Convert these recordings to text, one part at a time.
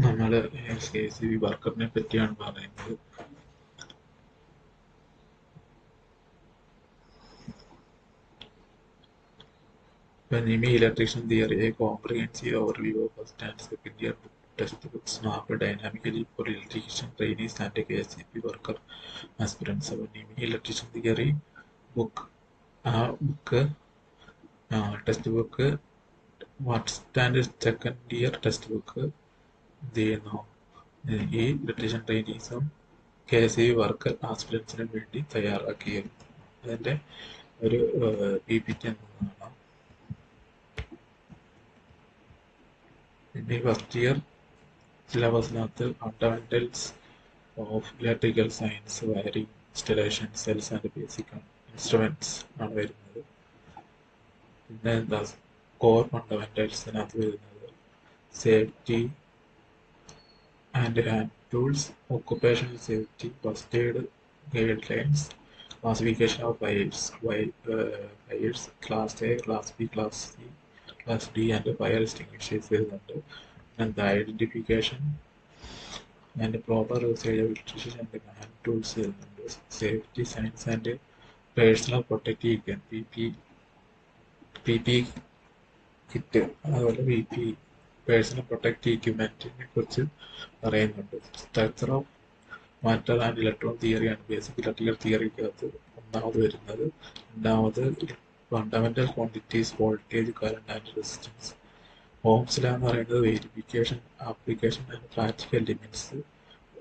നമ്മൾ KCB വർക്കറിനെ പറ്റിയാണ് പറയുന്നത്. NIMI Electrician Theory, a comprehensive overview of first and second year textbooks mapped dynamically for electrician trainees and KCB worker aspirants. അപ്പോൾ NIMI Electrician Theory book textbook first and second year textbook എന്ത് ചെയ്യുന്നു, ഈ electrician ട്രെയിനീസും KCB worker ആസ്പിരൻസിനും വേണ്ടി തയ്യാറാക്കിയത്. അതിൻ്റെ ഒരു PPT എന്നതാണ്. പിന്നെ ഫസ്റ്റ് ഇയർ സിലബസിനകത്ത് fundamentals of electrical science, wiring, installation, cells and basic instruments ആണ് വരുന്നത്. പിന്നെ എന്താ കോർ ഫണ്ടമെന്റൽസിനകത്ത് വരുന്നത് safety and hand tools, occupational safety, first aid guidelines, classification of fires, class A, class B, class C, class D and fire extinguishers വരുന്നുണ്ട്. എന്താ identification and proper usage of electricity and hand tools വരുന്നുണ്ട്. Safety science and personal protective PPE kit, അതുപോലെ personal protective ഇക്വിപ്മെന്റിനെ കുറിച്ച് പറയുന്നുണ്ട്. Structure of matter and electron തിയറിയാണ് basic electrical തിയറിക്കകത്ത് ഒന്നാമത് വരുന്നത്. രണ്ടാമത് fundamental quantities, voltage, current and resistance. Ohm's law എന്ന് പറയുന്നത് verification, application and practical limits.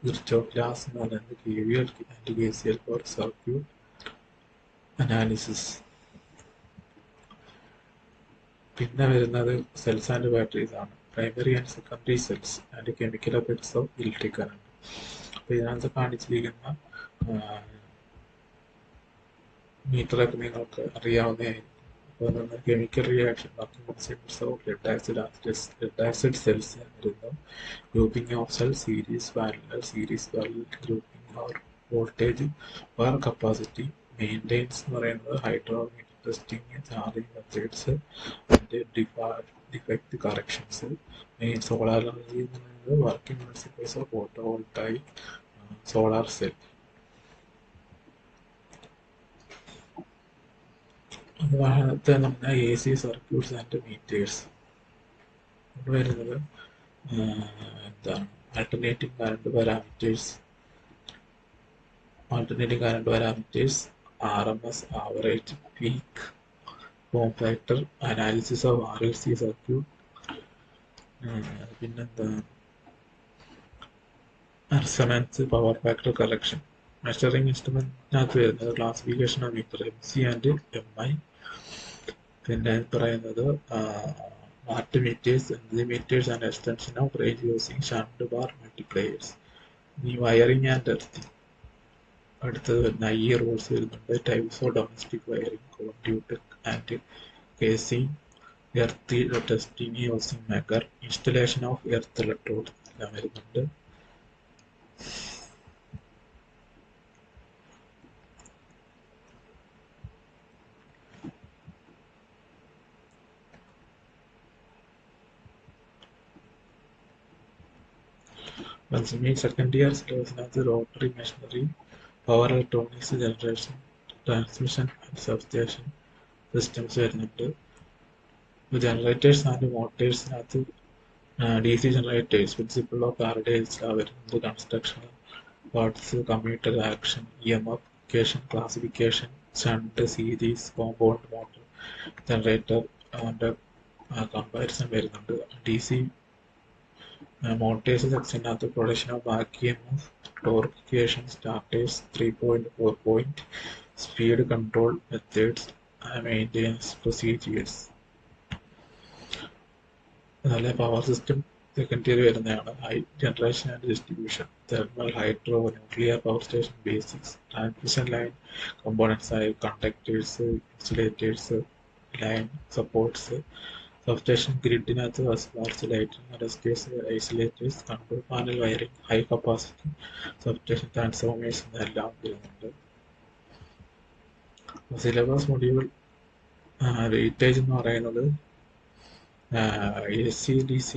Kirchhoff laws എന്ന് പറയുന്നത് KVL and KCL for circuit analysis. പിന്നെ വരുന്നത് സെൽസ് ആൻഡ് ബാറ്ററീസ് ആണ്. Primary and secondary cells and chemical effects of electric current. അപ്പോൾ ഇതിനകത്ത് കാണിച്ചിരിക്കുന്ന മീറ്ററൊക്കെ നിങ്ങൾക്ക് അറിയാവുന്നതായിരിക്കും. അപ്പോൾ chemical reaction, working principles of lead acid cells എന്നിരുന്നു. Grouping of cell, series parallel grouping or voltage power capacity. Maintenance എന്ന് പറയുന്നത് hydrometer testing, charging methods and defect corrections. Main solar energy എന്ന് പറയുന്നത് working principles of photovoltaic, solar cell. ഉദാഹരണത്തെ നമ്മുടെ AC circuits and meters വരുന്നത് എന്താണ് alternating current parameters, RMS, average, peak, form factor, analysis of RLC circuit. പിന്നെന്താ resonance, power factor correction. Measuring ഇൻസ്ട്രുമെന്റിനകത്ത് വരുന്നത് classification of meter MC and MI. പിന്നെ പറയുന്നത് watt meters, meters and extension of range using shunt bar multipliers. ഈ wiring and earthing. അടുത്തത് വരുന്ന IE rules വരുന്നുണ്ട്. Types of domestic wiring, conduit and casing, earth testing using megger, installation of earth electrode എല്ലാം വരുന്നുണ്ട്. Second year സിലബസിനകത്ത് rotary machinery, power electronics, generation, transmission and substation systems വരുന്നുണ്ട്. Generators and മോട്ടേഴ്സിനകത്ത് DC generators, principle of Faraday's law വരുന്നുണ്ട്. Construction parts, commutator action, EMF classification, shunt, series, compound motor generator and comparison വരുന്നുണ്ട്. DC motors സെക്ഷനകത്ത് production of back EMF, torque equation, starters, 3.4 point, speed control methods, maintenance procedures. അതുപോലെ power system second year വരുന്നതാണ്. Generation and distribution, thermal, hydro, nuclear power station basics. Transmission line components ആയി conductors, insulators, line supports. Substation ഗ്രിഡിനകത്ത് bus lighting, അഡസ്റ്റേഴ്സ്, isolators, control panel wiring, high capacity substation transformers എന്നെല്ലാം വരുന്നുണ്ട്. Syllabus module weightage എന്ന് പറയുന്നത് AC/DC